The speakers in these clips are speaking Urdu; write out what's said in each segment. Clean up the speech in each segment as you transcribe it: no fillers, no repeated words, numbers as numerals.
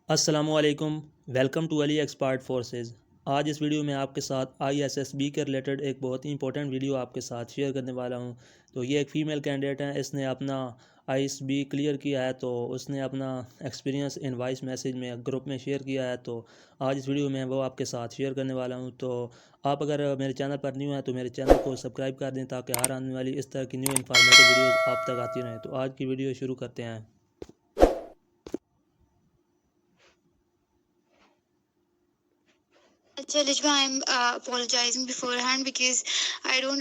السلام علیکم، welcome to Ali expert forces. آج اس ویڈیو میں آپ کے ساتھ ISSB کے ریلیٹڈ ایک بہت ہی امپورٹنٹ ویڈیو آپ کے ساتھ شیئر کرنے والا ہوں۔ تو یہ ایک فیمیل کینڈیڈیٹ ہیں، اس نے اپنا ISB کلیئر کیا ہے، تو اس نے اپنا ایکسپیرینس ان وائس میسیج میں گروپ میں شیئر کیا ہے، تو آج اس ویڈیو میں وہ آپ کے ساتھ شیئر کرنے والا ہوں۔ تو آپ اگر میرے چینل پر نیو ہیں تو میرے چینل کو سبسکرائب کر دیں تاکہ ہر آنے والی اس طرح کی نیو انفارمیٹیو ویڈیوز آپ تک آتی رہیں۔ تو آج کی ویڈیو شروع کرتے ہیں۔ Lijma, I'm apologizing beforehand because I don't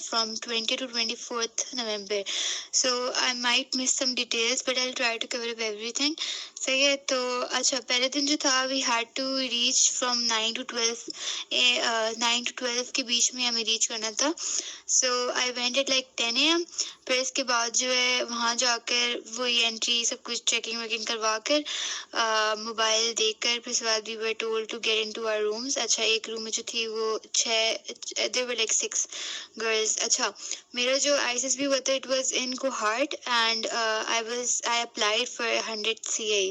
from 20 to 24th November. So I might miss some details but I'll try to cover up everything. صحیح ہے تو اچھا پہلے دن جو تھا we had to reach from 9 to 12 9 to 12 کے بیچ میں ہمیں ریچ کرنا تھا. So I went at like 10 AM. پھر اس کے بعد جو ہے وہاں جا کر وہی انٹری سب کچھ چیکنگ ویکنگ کروا کر موبائل دیکھ کر پھر اس کے بعد we were told to get into our rooms. اچھا ایک روم میں جو تھی وہ 6 there were like 6 girls. اچھا میرا جو ISSB ہوا تھا it was in Kohat and I applied for 100 CA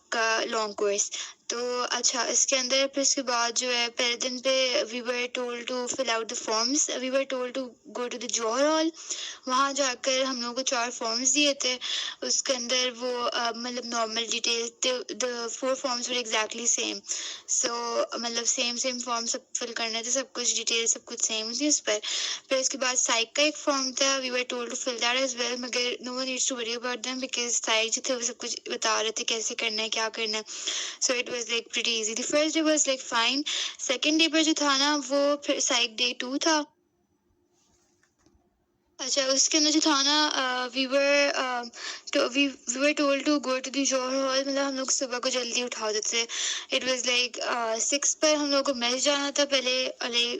کا لانگ کورس. تو اچھا اس کے اندر پھر اس کے بعد جو ہے پہلے دن پہ we were told to fill out the forms. We were told to go to the Johar hall. وہاں جا کر ہم لوگوں کو 4 فارمس دیے تھے. اس کے اندر وہ مطلب normal detail the 4 forms were exactly same. So مطلب سیم فارم سب فل کرنے تھے, سب کچھ ڈیٹیل سب کچھ سیم تھی اس پر. پھر اس کے بعد سائیک کا ایک فارم تھا. We were told to fill that as well, مگر no one needs to worry about them because psych جو تھے وہ سب کچھ بتا رہے تھے کیسے کرنا ہے کیا کرنا ہے. So it was like pretty easy. The first day was like fine. Second day پر جو تھا نا وہ پھر سائیک ڈے 2 تھا. اچھا اس کے اندر جو تھا نا we were told to go to the Johar hall. مطلب ہم لوگ صبح کو جلدی اٹھا دیتے. اٹ واز لائک 6 پر ہم لوگ کو میس جانا تھا پہلے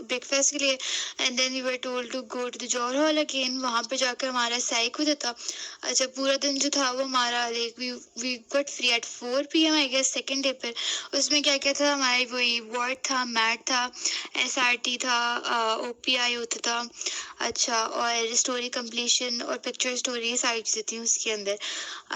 بریک فاسٹ کے لیے. And then we were told to go to the Johar hall again. وہاں پہ جا کر ہمارا سائیک ہوتا تھا. اچھا پورا دن جو تھا وہ ہمارا like we got free at 4 PM I guess second day پر. اس میں کیا کیا تھا ہمارے وہی ورڈ تھا, میٹ تھا, SRT تھا, OPI ہوتا تھا. اچھا اور اسٹوری کمپلیشن اور پکچر اسٹوری ساری چیزیں تھیں اس کے اندر.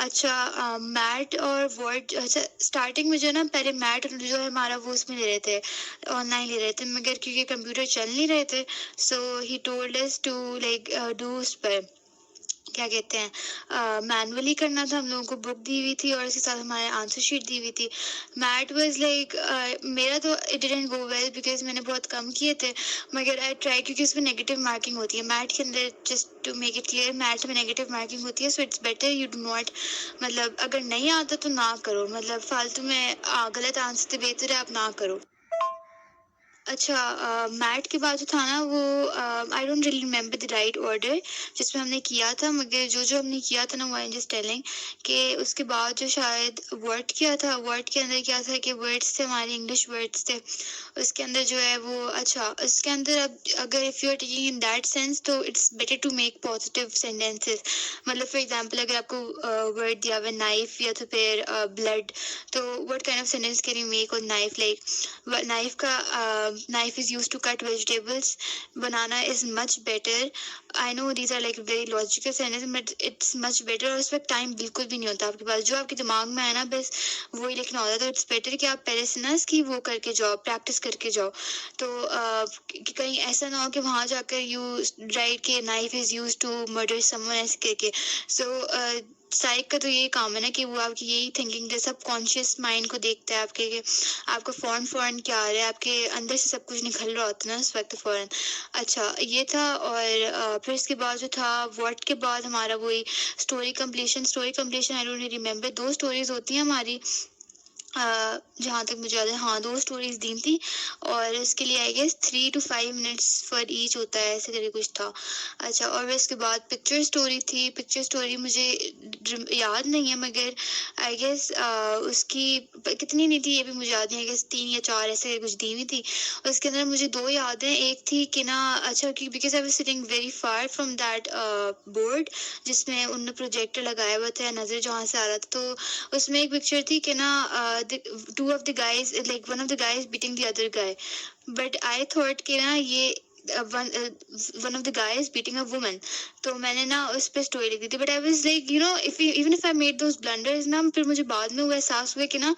اچھا میٹ اور ورڈ. اچھا اسٹارٹنگ میں جو نا پہلے میٹ جو ہے ہمارا وہ اس میں لے رہے تھے, آن لائن لے رہے تھے, مگر کیونکہ کمپیوٹر چل نہیں رہے تھے so he told us to like do اس پر کیا کہتے ہیں مینولی کرنا تھا. ہم لوگوں کو بک دی ہوئی تھی اور اس کے ساتھ ہمارے آنسر شیٹ دی ہوئی تھی. میٹ واز لائک میرا تو it didn't go well because میں نے بہت کم کیے تھے, مگر آئی ٹرائی کیونکہ اس میں نیگیٹو مارکنگ ہوتی ہے میٹ کے اندر. Just to make it clear میٹ میں نیگیٹو مارکنگ ہوتی ہے. So it's better you do not, مطلب اگر نہیں آتا تو نہ کرو, مطلب فالتو میں غلط آنسر تو بہتر ہے آپ نہ کرو. اچھا میٹ کے بعد جو تھا نا وہ I don't really remember the right order جس میں ہم نے کیا تھا, مگر جو ہم نے کیا تھا نا وہ جسٹ ٹیلنگ کہ اس کے بعد جو شاید ورڈ کیا تھا. ورڈ کے اندر کیا تھا کہ ورڈس تھے ہمارے انگلش ورڈس تھے اس کے اندر جو ہے وہ. اچھا اس کے اندر اب اگر if you are taking in that sense تو it's better to make positive sentences. مطلب فار ایگزامپل اگر آپ کو ورڈ دیا ہوا ہے نائف یا تو پھر بلڈ, تو what kind of sentence can you make on knife. Like knife کا knife is used to cut vegetables. Banana is much better. I know these are like very logical sentences but it's much better. اور اس وقت ٹائم بالکل بھی نہیں ہوتا آپ کے پاس, جو آپ کے دماغ میں ہے نا بس وہی لکھنا ہوتا ہے. تو اٹس بیٹر کہ آپ پہلے سے نا اس کی وہ کر کے جاؤ, پریکٹس کر کے جاؤ. تو کہیں ایسا نہ ہو کہ وہاں جا کر یو رائٹ کہ knife is use to murder someone ایسے کر کے. سو سائیک کا تو یہی کام ہے نا کہ وہ آپ کی یہی تھنکنگ سب کانشیس مائنڈ کو دیکھتا ہے آپ کے کہ آپ کو فوراً کیا آ رہا ہے, آپ کے اندر سے سب کچھ نکل رہا ہوتا ہے نا اس وقت فوراً. اچھا یہ تھا. اور پھر اس کے بعد جو تھا ورڈ کے بعد ہمارا وہی story completion I don't remember. 2 stories ہوتی ہیں ہماری جہاں تک مجھے یاد ہے. ہاں 2 اسٹوریز دی تھی اور اس کے لیے I guess 3 to 5 minutes for each ہوتا ہے ایسے کر کے کچھ تھا. اچھا اور اس کے بعد پکچر اسٹوری تھی. پکچر اسٹوری مجھے یاد نہیں ہے مگر آئی گیس اس کی کتنی نہیں تھی یہ بھی مجھے یاد نہیں. آئی گیس 3 یا 4 ایسے کچھ دی ہوئی تھی. اس کے اندر مجھے 2 یاد ہیں. ایک تھی کہ نا اچھا because I was sitting very for from that board جس میں انہوں نے پروجیکٹر لگایا ہوا تھا, نظر جہاں سے آ رہا تھا. تو اس میں ایک پکچر تھی کہ نا 2 of the guys like one of the guys beating the other guy. But I thought کہ نا یہ one of the guys batting a woman. تو میں نے نا اس پہ اسٹوری لکھ دی تھی, but I was like even if I made those blunders نا, پھر مجھے بعد میں وہ احساس ہوا کہ نا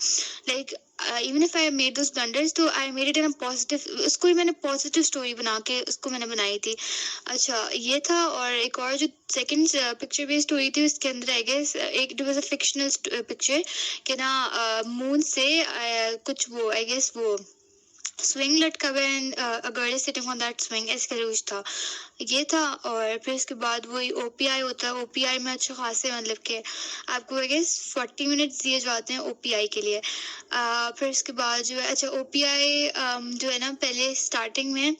like even if I made those blunders تو I made it in positive, اس کو بھی میں نے پازیٹیو اسٹوری بنا کے اس کو میں نے بنائی تھی. اچھا یہ تھا. اور ایک اور جو سیکنڈ پکچر بیسڈ اسٹوری تھی اس کے اندر آئی گیس ایک واز اے فکشنل پکچر کہ نا مون سے کچھ وہ آئی گیس وہ سوئنگ لٹکا ہوا and girl is sitting on that swing, ایسے کرے کچھ تھا یہ تھا. اور پھر اس کے بعد وہی او پی آئی ہوتا ہے. او پی آئی میں اچھے خاصے مطلب کہ آپ کو گیس 40 منٹس دیے جاتے ہیں او پی آئی کے لیے. پھر اس کے بعد جو ہے اچھا او پی آئی جو ہے نا پہلے اسٹارٹنگ میں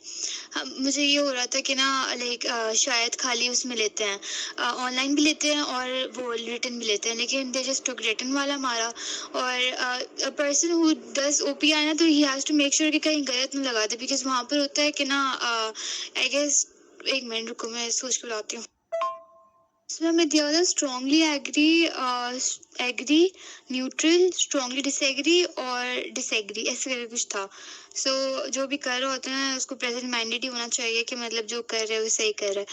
مجھے یہ ہو رہا تھا کہ نا لائک شاید خالی اس میں لیتے ہیں, آن لائن بھی لیتے ہیں اور وہ ریٹن بھی لیتے ہیں, لیکن دے جسٹ ٹوک ریٹن والا ہمارا. اور person who does O P I نا تو he has to make sure کہ کہیں غلط نہ لگا دے, بیکاز وہاں پر ہوتا ہے کہ نا آئی گیس ایک منٹ رکو میں سوچ کے بتاتی ہوں. اس میں ہمیں دیا ہوتا ہے اسٹرانگلی ایگری, نیوٹرل, اسٹرانگلی ڈس ایگری اور ڈس ایگری, ایسے کر کے کچھ تھا. سو جو بھی کر رہا ہوتا ہے اس کو پریزنٹ مائنڈیڈ ہی ہونا چاہیے کہ مطلب جو کر رہے ہے وہ صحیح کر رہا ہے.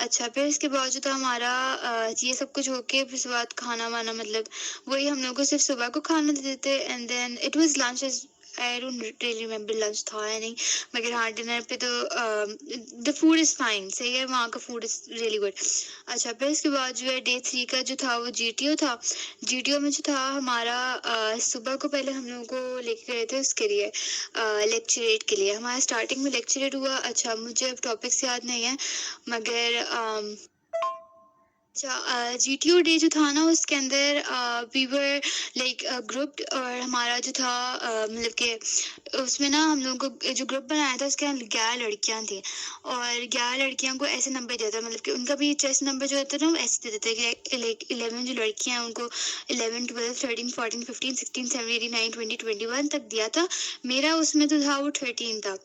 اچھا پھر اس کے بعد جو تھا ہمارا یہ سب کچھ ہو کے پھر اس کے بعد کھانا وانا مطلب وہی ہم لوگ کو صرف صبح کو کھانا دیتے تھے, and then it was lunch. I don't really remember lunch تھا یا نہیں, مگر ہاں ڈنر پہ تو دا فوڈ از فائن, صحیح ہے, وہاں کا فوڈ از ریئلی گڈ. اچھا پھر اس کے بعد جو ہے ڈے 3 کا جو تھا وہ جی ٹی او تھا. جی ٹی او میں جو تھا ہمارا صبح کو پہلے ہم لوگوں کو لے کے گئے تھے اس کے لیے لیکچریٹ کے لیے. ہمارا اسٹارٹنگ میں لیکچریٹ ہوا. اچھا مجھے اب ٹاپکس یاد نہیں ہیں مگر اچھا جی ٹی او ڈے جو تھا نا اس کے اندر وی ور لائک گروپ, اور ہمارا جو تھا مطلب کہ اس میں نا ہم لوگوں کو جو گروپ بنایا تھا اس کے اندر 11 لڑکیاں تھیں, اور 11 لڑکیاں کو ایسے نمبر دیا تھا, مطلب کہ ان کا بھی چیسٹ نمبر جو ہوتا ہے نا وہ ایسے دیتے تھے کہ لائک 11 جو لڑکیاں ہیں ان کو 11 12 13 14 15 16 17 18 19 20 21 تک دیا تھا. میرا اس میں تو تھا وہ 13 تھا.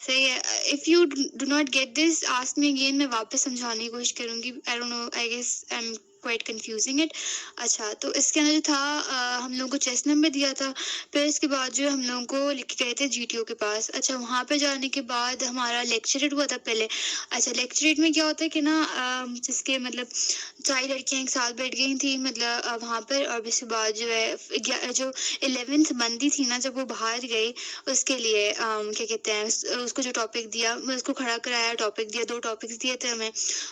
صحیح ہے. If you do not get this ask me again, میں واپس سمجھانے کی کوشش کروں گی. I don't know, I guess I am quite confusing it. اچھا تو اس کے اندر جو تھا ہم لوگوں کو چیسٹ نمبر دیا تھا. پھر اس کے بعد جو ہم لوگوں کو لے کے گئے تھے جی ٹی او کے پاس. اچھا وہاں پہ جانے کے بعد ہمارا لیکچریٹ ہوا تھا پہلے. اچھا لیکچریٹ میں کیا ہوتا ہے کہ نا جس کے مطلب ساری لڑکیاں ایک ساتھ بیٹھ گئی تھیں مطلب وہاں پر, اور اس کے بعد جو ہے جو 11th بندی تھی نا جب وہ باہر گئی اس کے لیے کیا کہتے ہیں اس کو جو ٹاپک دیا اس کو کھڑا کرایا, ٹاپک دیا, 2 ٹاپکس دیے تھے ہمیں.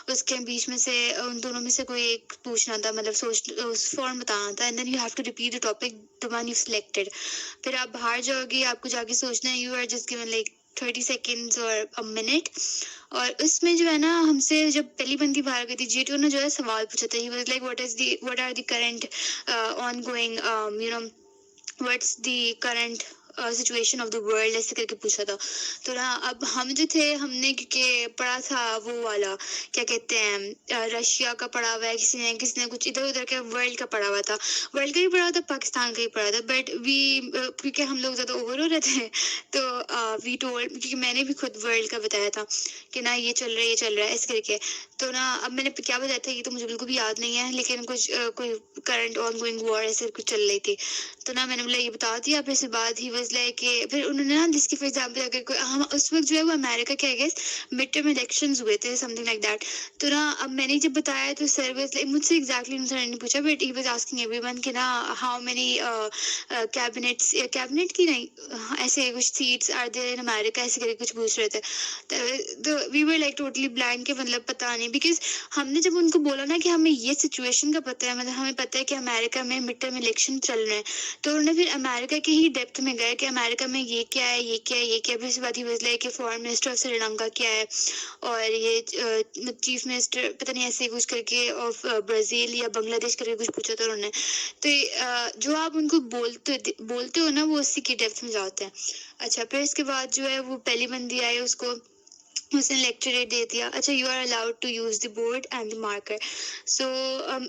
اس کے بیچ میں سے ان دونوں میں سے کوئی ایک پوچھنا تھا, مطلب فارم بتانا تھا, and then you have to repeat the topic the one you selected. پھر آپ باہر جاؤ گے, آپ کو جا کے سوچنا ہے, you are just given like 30 seconds اور a minute. اور اس میں جو ہے نا ہم سے جب پہلی بندی باہر گئی تھی جی ٹی او نے جو ہے سوال پوچھا تھا. ہی was like what are the current ongoing what's the current situation of the world, ایسے کر کے پوچھا تھا. تو نا اب ہم جو تھے ہم نے کیونکہ پڑھا تھا وہ والا کیا کہتے ہیں رشیا کا پڑھا ہوا ہے, کسی نے کچھ ادھر ادھر کے ورلڈ کا پڑھا ہوا تھا, ورلڈ کا بھی پڑھا تھا, پاکستان کا بھی پڑھا تھا. بٹ کیونکہ ہم لوگ زیادہ اوور ہو رہے تھے تو وی ٹولڈ, کیونکہ میں نے بھی خود ورلڈ کا بتایا تھا کہ نا یہ چل رہا ہے یہ چل رہا ہے ایسے کر کے. تو نا اب میں نے کیا بتایا تھا یہ تو مجھے بالکل بھی یاد نہیں ہے, لیکن کچھ کوئی کرنٹ آن گوئنگ وار ایسے کچھ چل رہی تھی. تو نا میں نے بولا یہ بتا دیا. پھر اس کے بعد ہی واز لائک کہ پھر انہوں نے نا جس کی فار ایگزامپل اگر ہم اس وقت جو ہے وہ امریکہ کے I guess mid term elections ہوئے تھے سم تھنگ لائک دیٹ. تو نا اب میں نے جب بتایا تو سر واز لائک, مجھ سے ایگزیکٹلی انہوں نے پوچھا, but he was asking everyone کہ نا ہاؤ مینی کیبنٹ کی نہیں ایسے کچھ seats are there in America, ایسے کر کے کچھ پوچھ رہے تھے. تو we were like totally blind کہ مطلب پتہ نہیں, بیکاز ہم نے جب ان کو بولا نا کہ ہمیں یہ سچویشن کا پتہ ہے, مطلب ہمیں پتہ ہے کہ امریکہ میں مڈ ٹرم الیکشن چل رہے ہیں, تو انہوں نے پھر امریکہ کے ہی ڈیپتھ میں گئے کہ امریکہ میں یہ کیا ہے یہ کیا ہے یہ کیا ہے. پھر اس کے بعد ہی واز لائک کہ foreign minister of Sri Lanka کیا ہے, اور یہ چیف منسٹر پتہ نہیں ایسے کچھ کر کے آف برازیل یا بنگلہ دیش کر کے کچھ پوچھا تھا انہوں نے. تو جو آپ ان کو بولتے ہو نا وہ اسی کی ڈیپتھ میں جاتے ہیں. اچھا پھر اس کے بعد جو ہے وہ پہلی بندی آئی, اس نے لیکچر دے دیا. اچھا you are allowed to use the board and the marker. So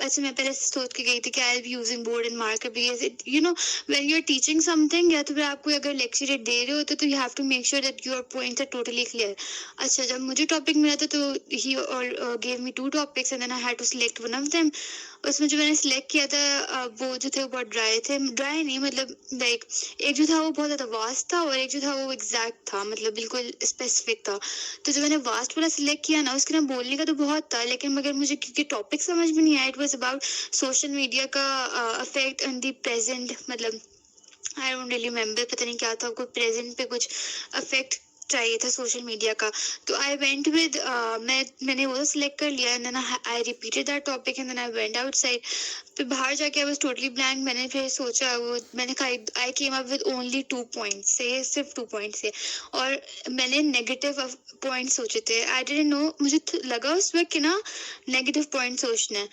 ایسے میں پہلے سوچ کے گئی تھی کہ I be using board and marker, because you know when you are teaching something, یا تو پھر آپ کو اگر لیکچر دے رہے ہوتے تو you have to make sure that your points are totally clear. اچھا جب مجھے ٹاپک ملا تھا تو he gave me 2 topics and then I had to select one of them. اس میں جو میں نے سلیکٹ کیا تھا وہ جو تھے وہ بہت ڈرائی نہیں, مطلب لائک ایک جو تھا وہ بہت زیادہ واسٹ تھا, اور ایک جو تھا وہ ایگزیکٹ تھا, مطلب بالکل اسپیسیفک تھا. تو جو میں نے واسٹ والا سلیکٹ کیا نا اس کے نا بولنے کا تو بہت تھا لیکن مگر مجھے کیونکہ ٹاپک سمجھ میں نہیں آیا. It was about social media کا افیکٹ آن دی پریزنٹ, مطلب آئی ڈونٹ ریلی ریمبر, پتہ نہیں کیا تھا, کوئی پریزنٹ پہ کچھ افیکٹ چاہیے تھا سوشل میڈیا کا. تو آئی وینٹ ود, میں نے وہ سلیکٹ کر لیا and then I repeated that topic and then I went outside. پھر باہر جا کے آئی واز ٹوٹلی بلینک. میں نے پھر سوچا, وہ میں نے کہا I came up with only 2 points سے, صرف 2 points سے, اور میں نے نیگیٹو پوائنٹ سوچے تھے. آئی ڈنٹ نو, مجھے لگا اس وقت کہ نا نیگیٹو پوائنٹ سوچنا ہے.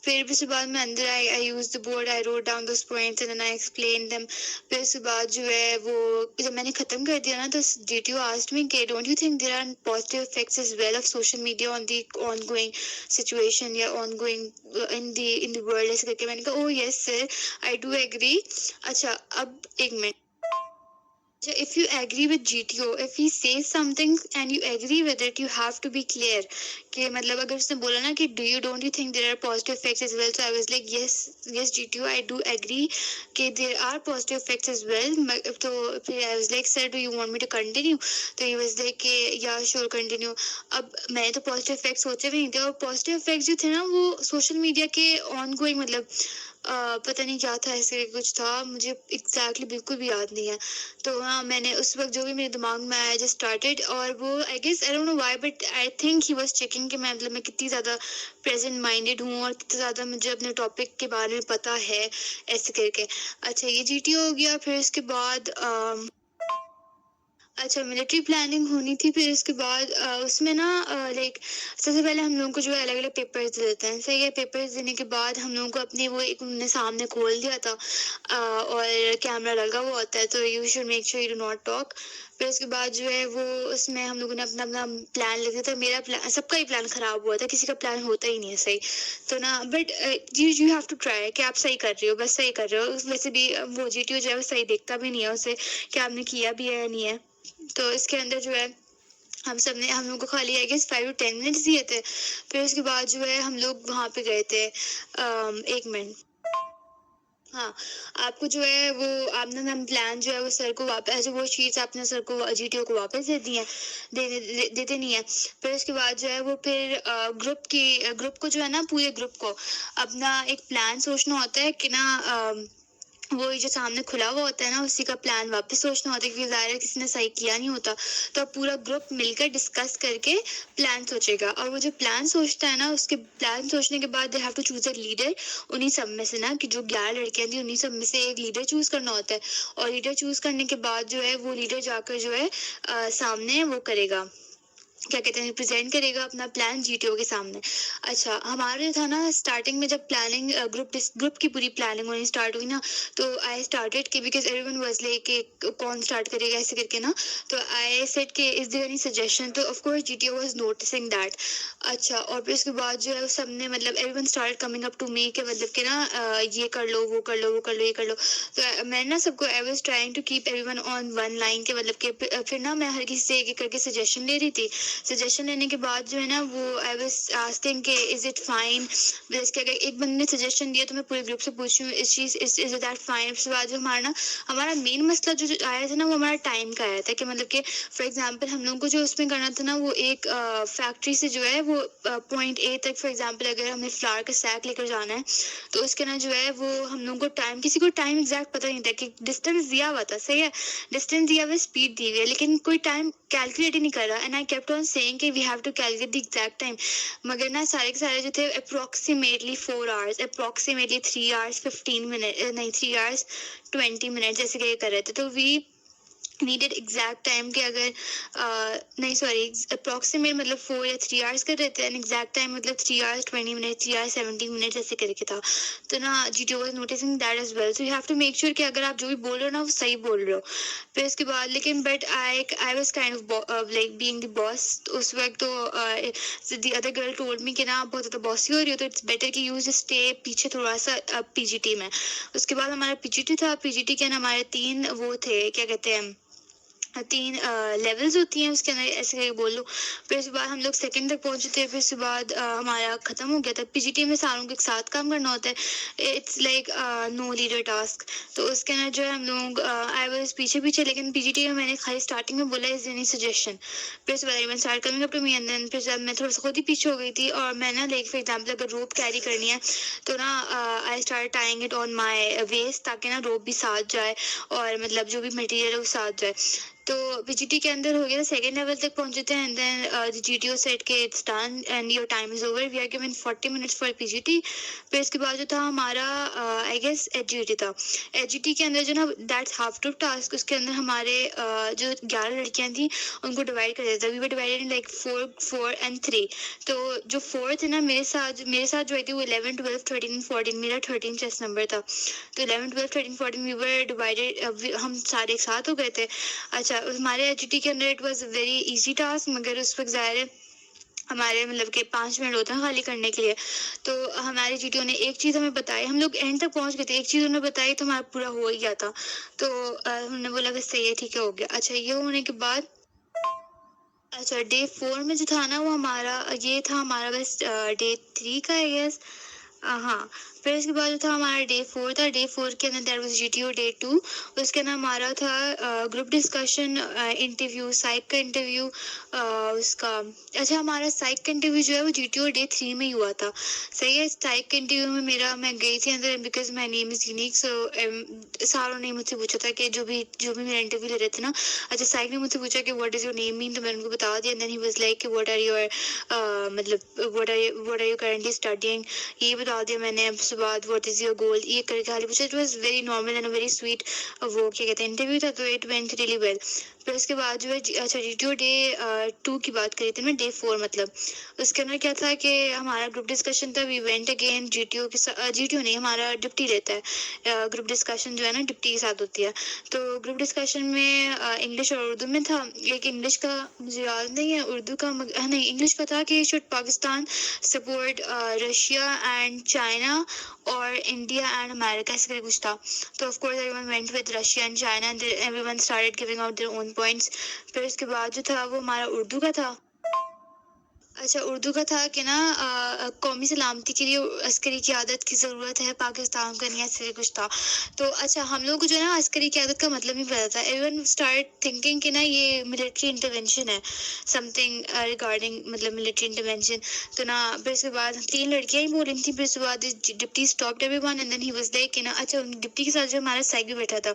پھر اس کے بعد میں اندر I use the board, I wrote down those points and then I explain them. پھر اس کے بعد جو ہے وہ جب میں نے ختم کر دیا نا تو جی ٹی او آسکڈ می کہ don't you think there are positive effects as well of social media on the ongoing situation یا on going in the world, ایسے کر کے میں نے کہا او یس سر آئی ڈو ایگری. اچھا اب ایک minute, if you agree with GTO, if he says something and you agree with it, you have to be clear کہ مطلب اگر اس نے بولا نا کہ don't you think there are positive effects as well, so I was like yes GTO I do agree کہ there are positive effects as well. تو پھر I was like sir do you want me to continue, تو he was like کہ yeah sure continue. اب میں تو positive effects سوچے بھی نہیں تھے, اور positive effects جو تھے نا وہ سوشل میڈیا کے آن گوئنگ, مطلب پتہ نہیں کیا تھا, ایسے کچھ تھا, مجھے ایگزیکٹلی بالکل بھی یاد نہیں ہے. تو ہاں میں نے اس وقت جو بھی میرے دماغ میں آیا جسٹ اسٹارٹیڈ, اور وہ I guess I don't know why but I think he was checking کہ میں مطلب میں کتنی زیادہ پریزنٹ مائنڈیڈ ہوں اور کتنا زیادہ مجھے اپنے ٹاپک کے بارے میں پتہ ہے ایسے کر کے. اچھا یہ جی ٹی ہو گیا. پھر اس کے بعد اچھا ملٹری پلاننگ ہونی تھی. پھر اس کے بعد اس میں نا لائک سب سے پہلے ہم لوگوں کو جو ہے الگ الگ پیپرز دے دیتے ہیں. صحیح ہے, پیپرز دینے کے بعد ہم لوگوں کو اپنی وہ ایک انہوں نے سامنے کھول دیا تھا اور کیمرہ لگا ہوا ہوتا ہے, تو you should make sure you do not talk. پھر اس کے بعد جو ہے وہ اس میں ہم لوگوں نے اپنا اپنا پلان لکھا تھا. میرا پلان, سب کا ہی پلان خراب ہوا تھا, کسی کا پلان ہوتا ہی نہیں ہے صحیح. تو نا but you have to try کہ آپ صحیح کر رہے ہو, بس صحیح کر رہے ہو. ویسے بھی وہ جی ٹی او جو ہے وہ صحیح دیکھتا بھی نہیں ہے اسے کہ آپ نے کیا بھی ہے یا نہیں ہے. تو اس کے اندر جو ہے ہم لوگ کو خالی آئی گیس 5 to 10 minutes دیے تھے. پھر اس کے بعد جو ہے ہم لوگ وہاں پہ گئے تھے. ایک منٹ, ہاں آپ کو جو ہے وہ آپ نے پلان جو ہے وہ سر کو واپس, وہ شیٹس آپ نے سر کو جی ٹی او کو واپس دے دی ہیں, دیتے نہیں ہیں. پھر اس کے بعد جو ہے وہ پھر گروپ کو جو ہے نا پورے گروپ کو اپنا ایک پلان سوچنا ہوتا ہے کہ نا وہ جو سامنے کھلا ہوا ہوتا ہے نا اسی کا پلان واپس سوچنا ہوتا ہے, کیونکہ ظاہر کسی نے صحیح کیا نہیں ہوتا. تو اب پورا گروپ مل کر ڈسکس کر کے پلان سوچے گا, اور وہ جو پلان سوچتا ہے نا اس کے پلان سوچنے کے بعد they have to choose a leader. انہیں سب میں سے نا کہ جو 11 لڑکیاں تھیں انہیں سب میں سے ایک لیڈر چوز کرنا ہوتا ہے, اور لیڈر چوز کرنے کے بعد جو ہے وہ لیڈر جا کر جو ہے سامنے وہ کرے گا, کیا کہتے ہیں, پریزنٹ کرے گا اپنا پلان جی ٹی او کے سامنے. اچھا ہمارے تھا نا اسٹارٹنگ میں جب پلاننگ گروپ کی پوری پلاننگ ہونی اسٹارٹ ہوئی نا, تو آئی اسٹارٹیڈ کہ because every one was like کہ کون اسٹارٹ کرے گا ایسے کر کے نا, تو آئی سیڈ کہ از دیر اینی سجیشن, تو of course G T O was noticing that. اچھا اور پھر اس کے بعد جو ہے سب نے مطلب everyone start coming up to me کہ مطلب کہ نا یہ کر لو وہ کر لو وہ کر لو یہ کر لو. تو میں نا سب کو I was trying to keep everyone on one line کے مطلب کہ پھر نا میں ہر کسی سے ایک ایک کر کے سجیشن لے رہی تھی. سجیشن لینے کے بعد جو ہے نا وہ آئی واز آسکنگ کہ از اٹ فائن, جیسے کہ اگر ایک بندے نے سجیشن دیا تو میں پورے گروپ سے پوچھوں اس چیز از دیٹ فائن. اس کے بعد جو ہمارا مین مسئلہ جو آیا تھا نا وہ ہمارا ٹائم کا آیا تھا, کہ مطلب کہ فار ایگزامپل ہم لوگوں کو جو اس میں کرنا تھا نا وہ ایک فیکٹری سے جو ہے وہ پوائنٹ اے تک, فار ایگزامپل اگر ہمیں فلاور کا سیک لے کر جانا ہے تو اس کے نا جو ہے وہ ہم لوگوں کو ٹائم, کسی کو ٹائم ایگزیکٹ پتہ نہیں تھا, کہ ڈسٹینس دیا ہوا تھا صحیح ہے, ڈسٹینس دیا ہوا, اسپیڈ دی ہوئی ہے, لیکن کوئی ٹائم کیلکولیٹ ہی نہیں کر رہا. And I kept on saying کہ we have to calculate the exact time, مگر نا سارے کے سارے جو تھے approximately 4 hours, approximately 3 hours 15 minutes, نہیں 3 hours 20 minutes ایسے کہ کر رہے تھے. تو وی نیڈیڈ ایگزیکٹ ٹائم کہ اگر نہیں سوری اپروکسیمیٹ مطلب 4 یا 3 hours کر رہے تھے, اینڈ ایگزیکٹ ٹائم مطلب 3 hours 20 minutes 3 hours 17 minutes ایسے کر کے تھا. تو نا G T O was noticing that as well, so you have to make sure کہ اگر آپ جو بھی بول رہے ہو نا وہ صحیح بول رہے ہو. پھر اس کے بعد لیکن but I was kind of like being the boss. اس وقت تو the other girl told me کہ نا آپ بہت زیادہ باسی ہو رہی ہو, تو اٹس بیٹر کہ یو جسٹ اسٹے پیچھے تھوڑا سا پی جی ٹی میں. اس کے بعد ہمارا پی جی ٹی تھا. پی جی ٹی کے نا ہمارے 3 وہ تھے, کیا کہتے ہیں, 3 لیولز ہوتی ہیں اس کے اندر, ایسے کر کے بول لو. پھر اس کے بعد ہم لوگ سیکنڈ تک پہنچے تھے. پھر اس کے بعد ہمارا ختم ہو گیا تھا. پی جی ٹی میں ساروں کو ایک ساتھ کام کرنا ہوتا ہے, it's like no leader task. تو اس کے اندر جو ہے ہم لوگ آئی واز پیچھے پیچھے, لیکن پی جی ٹی میں میں نے خالی اسٹارٹنگ میں بولا از اینی سجیشن. پھر اس کے بعد میں اسٹارٹ کروں گا ٹو می, اینڈ دین پھر جب میں تھوڑا سا خود ہی پیچھے ہو گئی تھی, اور میں نا لائک فار ایگزامپل اگر روپ کیری کرنی ہے تو نا I start tying it on my waist, تاکہ نا روپ بھی ساتھ جائے اور مطلب جو بھی مٹیریل ہے وہ ساتھ جائے. تو پی جی ٹی کے اندر ہو گیا تھا, سیکنڈ لیول تک پہنچے تھے, and then G T O said کے it's done and your time is over, we are given 40 minutes for P G T. پھر اس کے بعد جو تھا ہمارا I guess H G T تھا. ایچ جی ٹی کے اندر جو نا دیٹس ہاف ٹو ٹاسک, اس کے اندر ہمارے جو 11 لڑکیاں تھیں ان کو ڈیوائڈ کر دیتا تھا. We were divided in like 4 and 3. تو جو 4 تھے نا میرے ساتھ جو تھی وہ 11 12 13 14, میرا 13 چیسٹ نمبر تھا. تو 11 12 13 14 وی ور ڈیوائڈیڈ, ہم سارے ایک ساتھ ہو گئے تھے. اچھا, ہمارے ایچ ٹی کے اندر it was a very easy task, مگر اس وقت ظاہر ہے ہمارے مطلب کہ 5 منٹ ہوتے ہیں خالی کرنے کے لیے. تو ہمارے جی ٹی او نے ایک چیز ہمیں بتائی, ہم لوگ اینڈ تک پہنچ گئے تھے, ایک چیز انہوں نے بتائی تو ہمارا پورا ہو ہی گیا تھا. تو ہم نے بولا کہ صحیح ہے, ٹھیک ہے, ہو گیا. اچھا, یہ ہونے کے بعد اچھا ڈے 4 میں جو تھا نا وہ ہمارا یہ تھا ہمارا بس ڈے 3 کا ہے یس, ہاں. پھر اس کے بعد جو تھا ہمارا ڈے 4 تھا. ڈے 4 کے اندر there was G T O day 2. اس کے اندر ہمارا تھا گروپ ڈسکشن, انٹرویو, سائیک کا انٹرویو, اس کا اچھا ہمارا سائیک کا انٹرویو جو ہے وہ جی ٹی او ڈے 3 میں ہی ہوا تھا. صحیح ہے. سائیک کے انٹرویو میں میں گئی تھی اندر, because my name is unique, سو ساروں نے مجھ سے پوچھا تھا کہ جو بھی میرا انٹرویو لے رہے تھے نا. اچھا, سائیک نے مجھ سے پوچھا کہ واٹ از یور نیم مین, تو میں نے ان کو بتا دیا. Then he was like what are your مطلب what are you currently studying, یہ بتا دیا میں نے. اس کے بعد واٹ از یور گول, یہ کر کے خالی پوچھا. It was very normal and very sweet, وہ کیا کہتے ہیں انٹرویو تھا, تو اٹ وینٹ ریلی ویل. پھر اس کے بعد جو ہے اچھا جی ٹی او ڈے 2 کی بات کری تھی میں, ڈے 4 مطلب. اس کے اندر کیا تھا کہ ہمارا گروپ ڈسکشن تھا. We went again G T O کے ساتھ, جی ٹی او نہیں, ہمارا ڈپٹی لیتا ہے گروپ ڈسکشن جو ہے نا, ڈپٹی کے ساتھ ہوتی ہے. تو گروپ ڈسکشن میں انگلش اور اردو میں تھا. ایک انگلش کا مجھے یاد نہیں ہے, اردو کا نہیں, انگلش کا تھا کہ should Pakistan support Russia and China اور انڈیا اینڈ امیریکا, ایسے کچھ تھا. تو of course everyone went with Russia and China, and everyone started giving out their own points. پھر اس کے بعد جو تھا وہ ہمارا اردو کا تھا. اچھا, اردو کا تھا کہ نا قومی سلامتی کے لیے عسکری قیادت کی ضرورت ہے پاکستان کو, نہیں ایسے کچھ تھا. تو اچھا, ہم لوگ کو جو ہے نا عسکری قیادت کا مطلب نہیں پتا تھا. ایون اسٹارٹ تھنکنگ کہ نا یہ ملٹری انٹروینشن ہے, سم تھنگ ریگارڈنگ مطلب ملٹری انٹروینشن. تو نا پھر اس کے بعد 3 لڑکیاں ہی بول رہی تھیں. پھر اس کے بعد deputy stopped everyone, and then he was like کہ نا اچھا, ڈپٹی کے ساتھ جو ہمارا سائیک بھی بیٹھا تھا.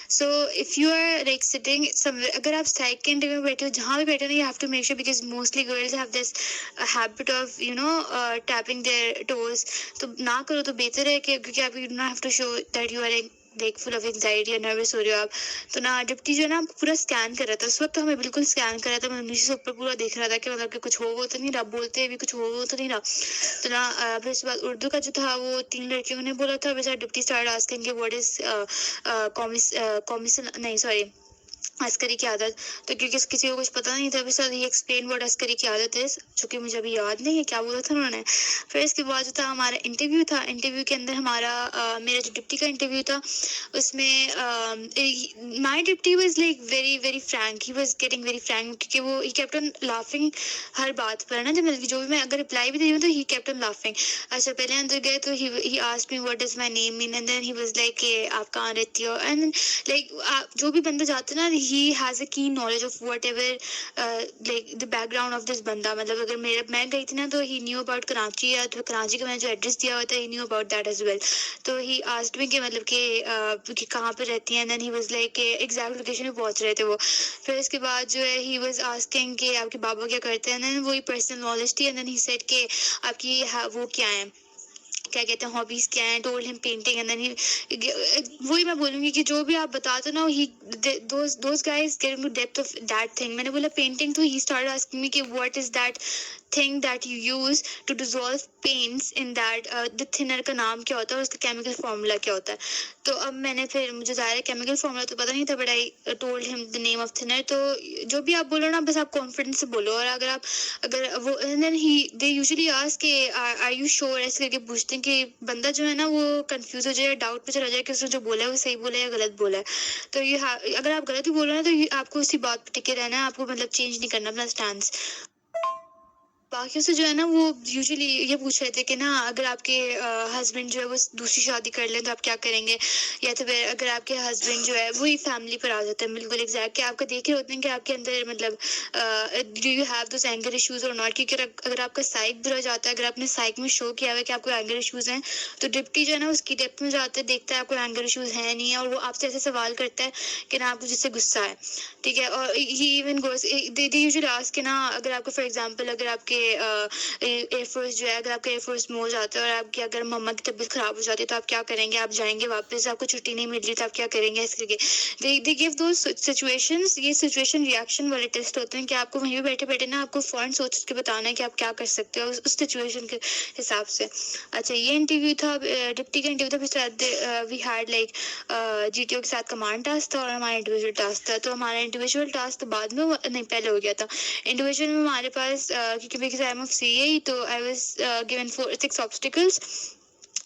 So if you are like sitting somewhere, اگر آپ سائیک کے انٹرویو میں بیٹھے ہو, جہاں بھی بیٹھے ہو, you have to make sure, because mostly girls have this habit of tapping their toes. تو نہ کرو تو بہتر ہے, کہ کیونکہ آپ you do not have to show that you are like full of anxiety یا نروس ہو رہے ہو آپ. تو نا ڈپٹی جو ہے نا پورا اسکین کر رہا تھا اس وقت, تو ہمیں بالکل اسکین کر رہا تھا. میں نیچے سے اوپر پورا دیکھ رہا تھا کہ مطلب کہ کچھ ہو تو نہیں رہا, بولتے بھی کچھ ہو تو نہیں رہا. تو نا پھر اس کے بعد اردو کا جو تھا وہ 3 لڑکیوں نے بولا تھا. ویسا ڈپٹی اسٹارٹ آسکنگ کہ واٹ از قومی نہیں سوری عسکری قیادت. تو کیونکہ کسی کو کچھ پتہ نہیں تھا, بس یہ ایکسپلین ورڈ عسکری قیادت ہے, چونکہ مجھے ابھی یاد نہیں ہے کیا بولا تھا انہوں نے. پھر اس کے بعد جو تھا ہمارا انٹرویو تھا. انٹرویو کے اندر ہمارا میرا جو ڈپٹی کا انٹرویو تھا اس میں my deputy was like very very frank, he was getting very frank, کیونکہ وہ ہی کیپٹ آن لافنگ ہر بات پر نا, جو بھی میں اگر رپلائی بھی دے رہی ہوں تو ہی کیپٹ آن لافنگ. اچھا, پہلے اندر گئے تو he asked me what is my name man, and then he was like کہ آپ کہاں رہتی ہو, اینڈ لائک جو بھی بندہ جاتا ہے نا, he has a can knowledge of what ever like the back ground of this بندہ. مطلب اگر میں گئی تھی نا تو ہی نیو اباؤٹ کراچی, یا تو کراچی کا میں نے جو ایڈریس دیا ہوا تھا, he knew about that as well. تو ہی آسکڈ می کہ مطلب کہ کہاں پہ رہتی ہیں, دین ہی واز لائک کہ ایگزیکٹ لوکیشن پہ پہنچ رہے تھے وہ. پھر اس کے بعد جو ہے ہی واز آسکنگ کہ آپ کے بابا کیا کرتے ہیں, دین وہی پرسنل نالج تھی. اینڈ دین ہی سیڈ کہ آپ کی وہ کیا ہیں, کیا کہتے ہیں, ہابیز کیا ہیں. Told him painting, and then وہی میں بولوں گی کہ جو بھی آپ بتاتے نا, he those guys get into depth of that thing. میں نے بولا پینٹنگ, تو ہی اسٹارٹ آسکنگ می کہ what is that thing that you use to dissolve paints in that, the thinner کا نام کیا ہوتا ہے اور اس کا chemical formula کیا ہوتا ہے. تو اب میں نے پھر مجھے ظاہر ہے chemical formula تو پتہ نہیں تھا, but I told him the name of thinner. تو جو بھی آپ بولو نا بس آپ confidence سے بولو, اور اگر وہ and then they usually ask کہ are you sure, ایسے کر کے پوچھتے ہیں کہ بندہ جو ہے نا وہ کنفیوز ہو جائے, ڈاؤٹ پہ چلا جائے کہ اس نے جو بولا ہے وہ صحیح بولا ہے یا غلط بولا ہے. تو اگر آپ غلط بھی بول رہے ہیں تو آپ کو اسی بات پہ ٹکے رہنا ہے, آپ کو مطلب چینج نہیں کرنا اپنا اسٹانس. باقیوں سے جو ہے نا وہ یوزلی یہ پوچھ رہے تھے کہ نا اگر آپ کے ہسبینڈ جو ہے وہ دوسری شادی کر لیں تو آپ کیا کریں گے, یا تو پھر اگر آپ کے ہسبینڈ جو ہے وہی فیملی پر آ جاتے ہیں بالکل ایگزیکٹ, کہ آپ کا دیکھ رہے ہوتے ہیں کہ آپ کے اندر مطلب do you have those anger issues اور ناٹ, کیونکہ اگر آپ کا سائیک برا جاتا ہے, اگر آپ نے سائیک میں شو کیا ہوا ہے کہ آپ کو اینگر ایشوز ہیں, تو ڈپٹی جو ہے نا اس کی ڈیپتھ میں جاتا ہے, دیکھتا ہے آپ کو اینگر ایشوز ہیں نہیں, اور وہ آپ سے ایسے سوال کرتا ہے کہ نا آپ کو جس سے غصہ ہے, ٹھیک ہے. اور he even goes they usually ask کہ نا اگر آپ کو فار ایگزامپل اگر آپ کے ایئر فورس جو ہے, اگر آپ کا ایئر فورس میں ہو جاتا ہے اور آپ کی اگر مما کی طبیعت خراب ہو جاتی ہے تو آپ کیا کریں گے, آپ جائیں گے واپس, آپ کو چھٹی نہیں مل رہی تو آپ کیا کریں گے, اس کر کے دے گیو دوز سچویشنز. یہ سچویشن ریئیکشن والے ٹیسٹ ہوتے ہیں کہ آپ کو وہیں پہ بیٹھے بیٹھے نا آپ کو فوراً سوچ کے بتانا ہے کہ آپ کیا کر سکتے ہو اس سچویشن کے حساب سے. اچھا یہ انٹرویو تھا, ڈپٹی کا انٹرویو تھا, پھر we had like G T O کے ساتھ کمانڈ ٹاسک تھا اور ہمارا انڈیویجول ٹاسک تھا. تو ہمارا انڈیویجول ٹاسک تو بعد میں نہیں پہلے ہو گیا تھا. انڈیویجول میں ہمارے پاس کیونکہ بیکاز آئی ایم آف سی اے, تو آئی واز گیون 6 obstacles.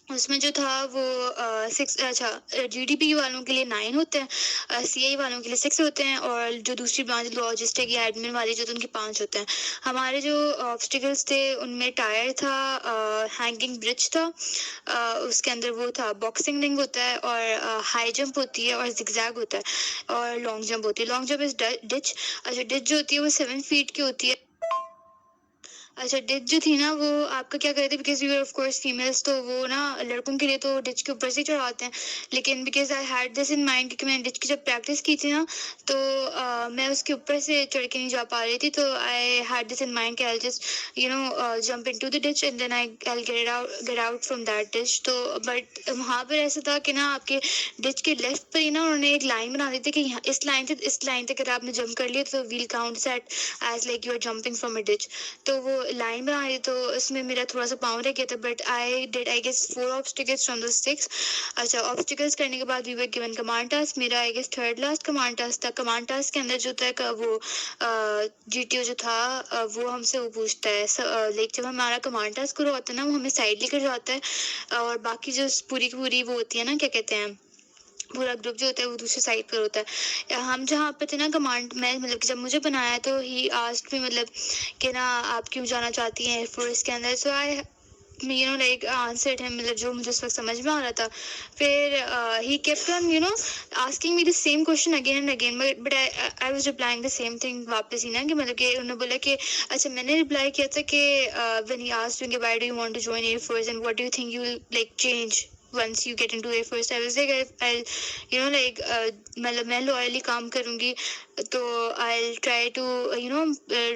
اس میں جو تھا وہ 6, اچھا جی ڈی پی والوں کے لیے 9 ہوتے ہیں, سی آئی والوں کے لیے 6 ہوتے ہیں, اور جو دوسری برانچ لاجسٹک یا ایڈمن والی جو ان کے 5 ہوتے ہیں. ہمارے جو آبسٹیکلس تھے ان میں ٹائر تھا, ہینگنگ برج تھا, اس کے اندر وہ تھا باکسنگ رنگ ہوتا ہے, اور ہائی جمپ ہوتی ہے, اور زگ زیگ ہوتا ہے, اور لانگ جمپ ہوتی ہے. لانگ جمپ از ڈچ. اچھا ڈچ جو ہوتی ہے وہ 7 feet کی ہوتی ہے. اچھا ڈچ جو تھی نا وہ آپ کا کیا کرتے ہیں, because you are of course females, تو وہ نا لڑکوں کے لیے تو ڈچ کے اوپر سے چڑھاتے ہیں, لیکن because I had this in mind, کیونکہ میں نے ڈچ کی جب پریکٹس کی تھی نا تو میں اس کے اوپر سے چڑھ کے نہیں جا پا رہی تھی, تو I had this in mind کہ I just jump into the ditch and then I get out from that ditch. تو بٹ وہاں پر ایسا تھا کہ نا آپ کے ڈچ کے لیفٹ پر ہی نا انہوں نے ایک لائن بنا دی تھی کہ اس لائن سے اس لائن تک اگر آپ نے جمپ کر لیا تو will count set as like you are jumping from a ditch. تو وہ لائن بنا دی, تو اس میں میرا تھوڑا سا پاؤں رہ گیا تھا, but I guess 4 obstacles from the 6. اچھا obstacles کرنے کے بعد وی ور گیون کمانڈ ٹاسک. میرا I guess 3rd last command task تھا. کمانڈ ٹاسک کے اندر جو تھا وہ جی ٹی او جو تھا وہ ہم سے وہ پوچھتا ہے لائک جب ہمارا کمانڈ ٹاسک ہوا ہوتا ہے نا وہ ہمیں سائڈ لے کر جاتا ہے, اور باقی جو پوری کی پوری وہ ہوتی ہے نا کیا کہتے ہیں پورا گروپ جو ہوتا ہے وہ دوسری سائڈ پر ہوتا ہے. ہم جہاں پہ تھے نا کمانڈ میں مطلب کہ جب مجھے بنایا تو ہی آسکڈ بھی مطلب کہ نا آپ کیوں جانا چاہتی ہیں ایئر فورس کے اندر. سو آئی لائک آنسرڈ ہم, مطلب جو مجھے اس وقت سمجھ میں آ رہا تھا. پھر he kept on asking me the same question again and again, but I was replying the same thing واپس ہی نا, کہ مطلب کہ انہوں نے بولا کہ اچھا میں نے رپلائی کیا تھا کہ when he asked me why do you want to join Air Force and what do you think you will like change once you get into Air Force. I was like I'll مطلب میں لوئلی کام کروں گی, تو I'll try to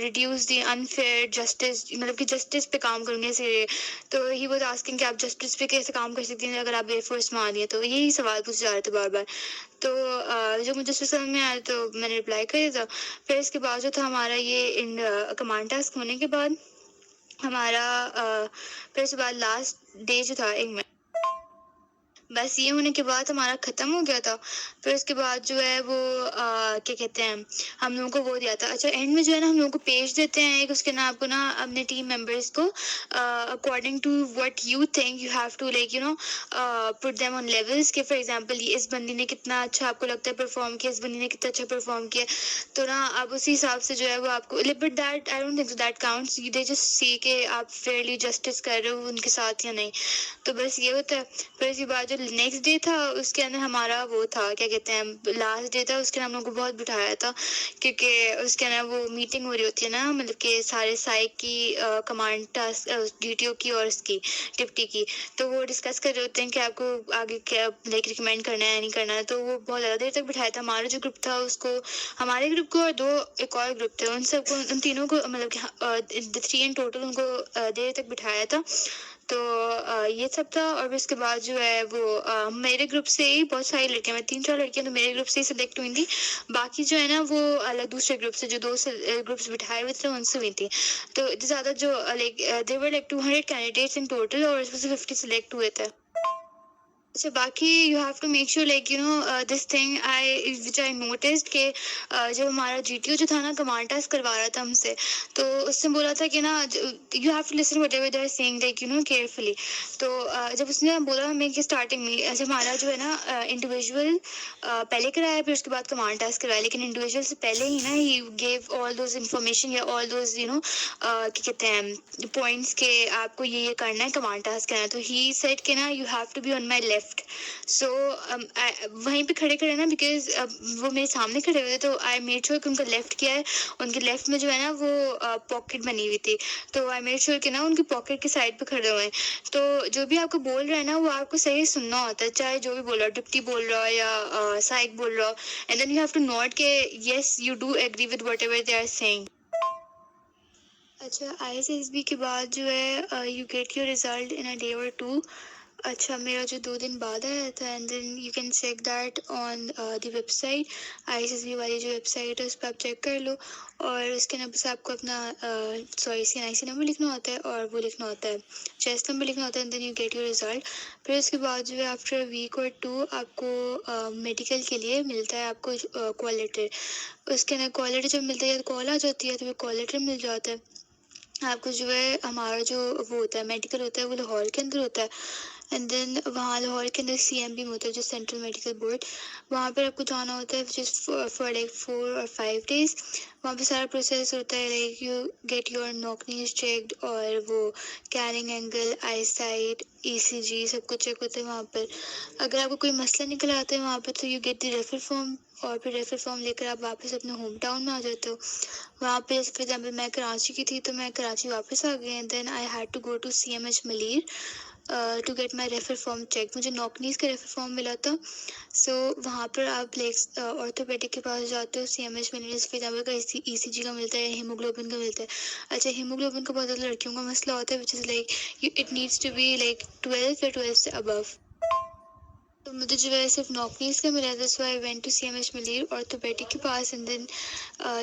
reduce the unfair justice, مطلب کہ جسٹس پہ کام کروں گی ایسے. تو he was asking کہ آپ جسٹس پہ کیسے کام کر سکتی ہیں اگر آپ ایئر فورس میں آ رہی ہیں, تو یہی سوال پوچھے جا رہے تھے بار بار. تو جو مجھے سمجھ میں آیا تو میں نے رپلائی کر دیا تھا. پھر اس کے بعد جو تھا ہمارا یہ کمانڈ ٹاسک ہونے کے بعد ہمارا پھر اس کے بعد لاسٹ ڈے جو تھا ایک منٹ بس یہ ہونے کے بعد ہمارا ختم ہو گیا تھا. پھر اس کے بعد جو ہے وہ کیا کہتے ہیں ہم لوگوں کو وہ دیا تھا. اچھا اینڈ میں جو ہے نا ہم لوگوں کو پیج دیتے ہیں ایک, اس کے نا آپ کو نا اپنے ٹیم ممبرس کو according to what you think you have to like put them on levels, کہ فار ایگزامپل اس بندی نے کتنا اچھا آپ کو لگتا ہے پرفارم کیا, اس بندی نے کتنا اچھا پرفارم کیا, تو نا اب اسی حساب سے جو ہے وہ آپ کو, but that I don't think so that counts, they just see کہ آپ فیئرلی جسٹس کر رہے ہو ان کے ساتھ یا نہیں. تو بس یہ ہوتا ہے. پھر اس کے بعد جو نیکسٹ ڈے تھا اس کے اندر ہمارا وہ تھا کیا کہتے ہیں لاسٹ ڈے تھا, اس کے اندر ہم لوگ کو بہت بٹھایا تھا, کیونکہ اس کے اندر وہ میٹنگ ہو رہی ہوتی ہے نا, مطلب کہ سارے سائیک کی command task D T O کی اور اس کی ڈپٹی کی, تو وہ ڈسکس کر رہے ہوتے ہیں کہ آپ کو آگے کیا لائک ریکمینڈ کرنا ہے یا نہیں کرنا ہے. تو وہ بہت زیادہ دیر تک بٹھایا تھا. ہمارا جو گروپ تھا اس کو, ہمارے گروپ کو اور 2 ایک اور گروپ تھے, ان سب کو ان تینوں کو مطلب کہ 3 ان ٹوٹل ان کو دیر تک بٹھایا تھا. تو یہ سب تھا. اور پھر اس کے بعد جو ہے وہ میرے گروپ سے ہی بہت ساری لڑکیاں, میں 3-4 لڑکیاں تو میرے گروپ سے ہی سلیکٹ ہوئی تھیں. باقی جو ہے نا وہ الگ دوسرے گروپ سے, جو 2 گروپس بٹھائے ہوئے تھے ان سے ہوئی تھی. تو اتنے زیادہ جو like there were like 200 candidates in total, اور اس میں سے 50 سلیکٹ ہوئے تھے. اچھا, باقی you have to make sure like this thing which I noticed کہ جب ہمارا جی ٹی او جو تھا نا کمانڈ ٹاسک کروا رہا تھا ہم سے, تو اس نے بولا تھا کہ نا you have to listen whatever they are saying like carefully. تو جب اس نے بولا ہمیں کہ اسٹارٹنگ میں جب ہمارا جو ہے نا انڈیویژول پہلے کرایا, پھر اس کے بعد کمانڈ ٹاسک کرایا, لیکن انڈیویژول سے پہلے ہی نا ہی گیو آل دوز انفارمیشن یا آل دوز کیا کہتے ہیں پوائنٹس کہ آپ کو یہ کرنا ہے, کمانڈ ٹاسک کرنا ہے. تو ہی سیڈ کہ نا you have to be on my left. So وہیں پہ کھڑے کھڑے نا, بیکاز وہ میرے سامنے کھڑے ہوئے تھے, تو آئی میڈ شیور کہ ان کا لیفٹ کیا ہے, ان کے لیفٹ میں جو ہے نا وہ پاکٹ بنی ہوئی تھی, تو آئی میڈ شیور کہ نا ان کی پاکٹ کی سائڈ پہ کھڑے ہوئے ہیں. تو جو بھی آپ کو بول رہا ہے نا وہ آپ کو صحیح سننا ہوتا ہے, چاہے جو بھی بول رہا ہو, ڈپٹی بول رہا ہو یا سائک بول رہا ہو, and then you have to note کہ yes you do agree with whatever they are saying. اچھا, آئی ایس ایس بی کے بعد جو ہے you get your result in a day اور 2. اچھا, میرا جو 2 دن بعد آیا تھا, and then you can check that on the website. I S S B والی جو ویب سائٹ ہے اس پہ آپ چیک کر لو, اور اس کے نمبر سے آپ کو اپنا CNIC نمبر لکھنا ہوتا ہے, اور وہ لکھنا ہوتا ہے چیسٹ نمبر لکھنا ہوتا ہے, and then you get your result. پھر اس کے بعد جو ہے آفٹر ویک اور 2 آپ کو میڈیکل کے لیے ملتا ہے آپ کو کال لیٹر. اس کے اندر کال لیٹر جب ملتا ہے, کال آ جاتی ہے, تو وہ کال لیٹر مل جاتا ہے آپ کو. جو ہے ہمارا جو وہ ہوتا ہے میڈیکل ہوتا ہے وہ لاہور کے اندر ہوتا ہے, اینڈ دین وہاں لاہور کے اندر CMB میں ہوتا ہے, جو سینٹرل میڈیکل بورڈ, وہاں پر آپ کو جانا ہوتا ہے جس فار لائک 4 اور 5 days. وہاں پہ سارا پروسیس ہوتا ہے, like you get your knock knees checked, اور وہ carrying angle, eyesight, ECG سب کچھ چیک ہوتا ہے وہاں پر. اگر آپ کو کوئی مسئلہ نکل آتا ہے وہاں پہ, تو you get the refer form, اور پھر ریفر فارم لے کر آپ واپس اپنے ہوم ٹاؤن میں آ جاتے ہو. وہاں پہ فار ایگزامپل میں کراچی کی تھی, تو میں کراچی واپس آ گئی, and then I had to go to CMH Malir to get my refer form check. مجھے نوکنیز کا ریفر فارم ملا تھا. سو وہاں پر آپ آرتھوپیڈک کے پاس جاتے ہو, CMH ملیر, فار ایگزامپل کا ECG کا ملتا ہے, ہیموگلوبن کا ملتا ہے. اچھا, ہیموگلوبن کا بہت زیادہ لڑکیوں کا مسئلہ ہوتا ہے, which is like it needs to be like 12 یا 12 سے ابو. تو مجھے جو ہے صرف نوکنیز کا ملا تھا, so I went to CMH Malir orthopaedic کے پاس, and then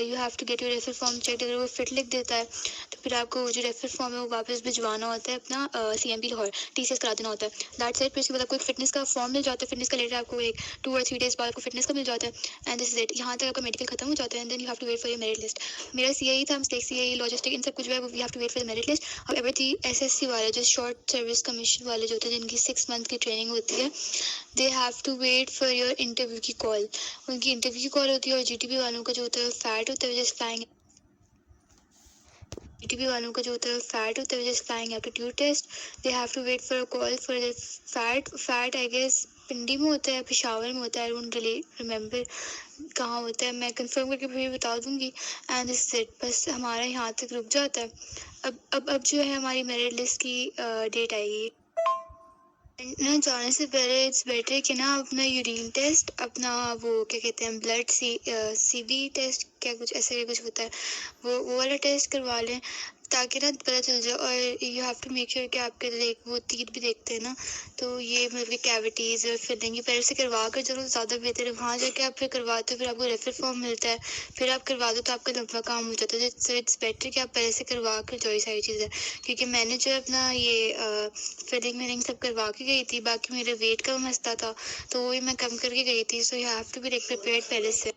you have to get your refer form check. اگر وہ فٹ لکھ دیتا ہے تو پھر آپ کو جو ریفر فارم ہے وہ واپس بھجوانا ہوتا ہے اپنا CMB لاہور, TCS کرا دینا ہوتا ہے. That set. پھر اس کے بعد آپ کو ایک فٹنس کا فارم مل جاتا ہے, فٹنس کا لیٹر آپ کو ایک 2 اور 3 days بعد آپ کو فٹنس کا مل جاتا ہے, اینڈ دس از اٹ. یہاں تک آپ کا میڈیکل ختم ہو جاتا ہے, and then you have to wait for your merit list. میرا CAE تھا, CAE لاجسٹک, ان سب کچھ جو ہے you have to wait for merit list. اور ایور دی SSC والے جو شارٹ سروس کمیشن والے جو ہوتے ہیں, جن کی 6 month کی ٹریننگ ہوتی ہے, they have to wait for your interview کی کال. ان کی انٹرویو کی کال ہوتی ہے. اور GTB والوں کا جو ہوتا ہے فیٹ ہوتا ہے, جس فلائنگ GTB والوں کا جو ہوتا ہے فیٹ ہوتا ہے, جس flying aptitude test. They have to wait for call for FAT I guess Pindi میں ہوتا ہے, پشاور میں ہوتا ہے, آئی ڈونٹ ریلی ریممبر کہاں ہوتا ہے, میں کنفرم کر کے پھر بتا دوں گی. And this is it. بس ہمارا یہاں تک رک جاتا ہے. اب جو ہے ہماری میرٹ لسٹ کی ڈیٹ آئے گی. نا جانے سے پہلے اٹس بیٹر کہ نا اپنا یورین ٹیسٹ, اپنا وہ کیا کہتے ہیں بلڈ CB ٹیسٹ, کیا کچھ ایسے کچھ ہوتا ہے, وہ والا ٹیسٹ کروا لیں, تاکہ نا پتہ چل جائے. اور you have to make sure کہ آپ کے لائک وہ تیت بھی دیکھتے ہیں نا, تو یہ مطلب کہ کیویٹیز اور فلنگ یہ پہلے سے کروا کر چلو زیادہ بہتر ہے. وہاں جا کے آپ پھر کرواتے ہو, پھر آپ کو ریفر فارم ملتا ہے, پھر آپ کروا دو تو آپ کا لمبا کام ہو جاتا ہے. سو اٹس بیٹر کہ آپ پہلے سے کروا کر جو یہ ساری چیزیں, کیونکہ میں نے جو اپنا یہ فلنگ سب کروا کے گئی تھی, باقی میرے ویٹ کا مسئلہ تھا, تو وہی میں کم کر کے گئی تھی. So you have to be like prepared پہلے سے.